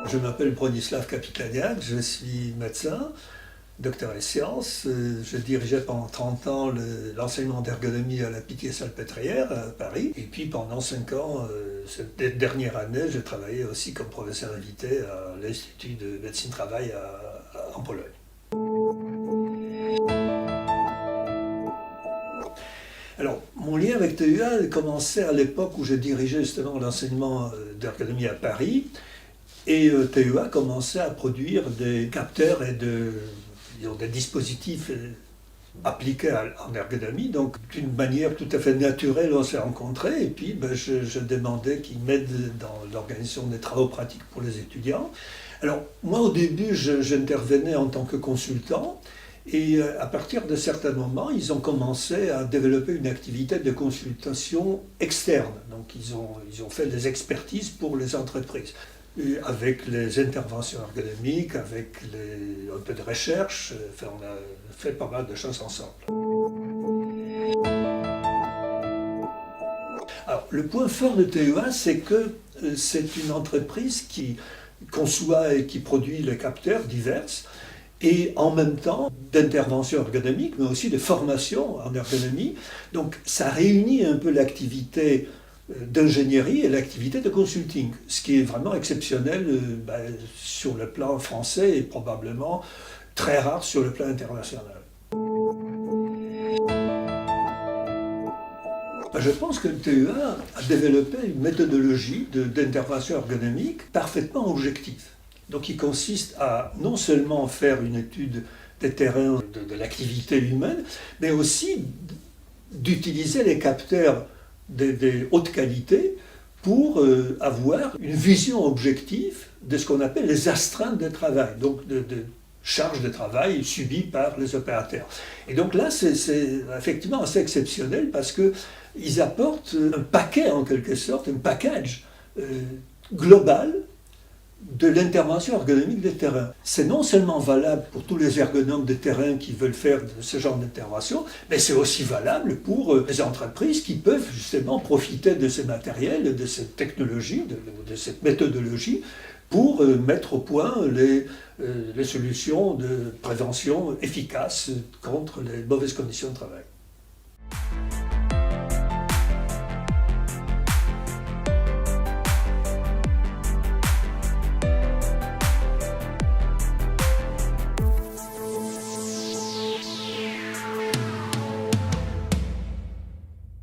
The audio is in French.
Je m'appelle Bronislav Kapitaniak, je suis médecin, docteur en sciences. Je dirigeais pendant 30 ans l'enseignement d'ergonomie à la Pitié-Salpêtrière à Paris. Et puis pendant 5 ans, cette dernière année, j'ai travaillé aussi comme professeur invité à l'Institut de médecine travail en Pologne. Alors, mon lien avec TUA commençait à l'époque où je dirigeais justement l'enseignement d'ergonomie à Paris. Et TUA commençait à produire des capteurs et des dispositifs appliqués en ergonomie. Donc d'une manière tout à fait naturelle, on s'est rencontrés. Et puis je demandais qu'ils m'aident dans l'organisation des travaux pratiques pour les étudiants. Alors moi au début, j'intervenais en tant que consultant. Et à partir de certains moments, ils ont commencé à développer une activité de consultation externe. Donc ils ont fait des expertises pour les entreprises, avec les interventions ergonomiques, avec un peu de recherche. Enfin, on a fait pas mal de choses ensemble. Alors, le point fort de TUA, c'est que c'est une entreprise qui conçoit et qui produit les capteurs divers, et en même temps d'intervention ergonomique, mais aussi de formation en ergonomie. Donc ça réunit un peu l'activité d'ingénierie et l'activité de consulting, ce qui est vraiment exceptionnel sur le plan français et probablement très rare sur le plan international. Je pense que le TUA a développé une méthodologie d'intervention ergonomique parfaitement objective. Donc il consiste à non seulement faire une étude des terrains de l'activité humaine, mais aussi d'utiliser les capteurs de haute qualité pour avoir une vision objective de ce qu'on appelle les astreintes de travail, donc de charges de travail subies par les opérateurs. Et donc là, c'est effectivement assez exceptionnel parce qu'ils apportent un paquet, en quelque sorte, un package global de l'intervention ergonomique des terrains. C'est non seulement valable pour tous les ergonomes de terrain qui veulent faire ce genre d'intervention, mais c'est aussi valable pour les entreprises qui peuvent justement profiter de ces matériels, de cette technologie, de cette méthodologie, pour mettre au point les solutions de prévention efficaces contre les mauvaises conditions de travail.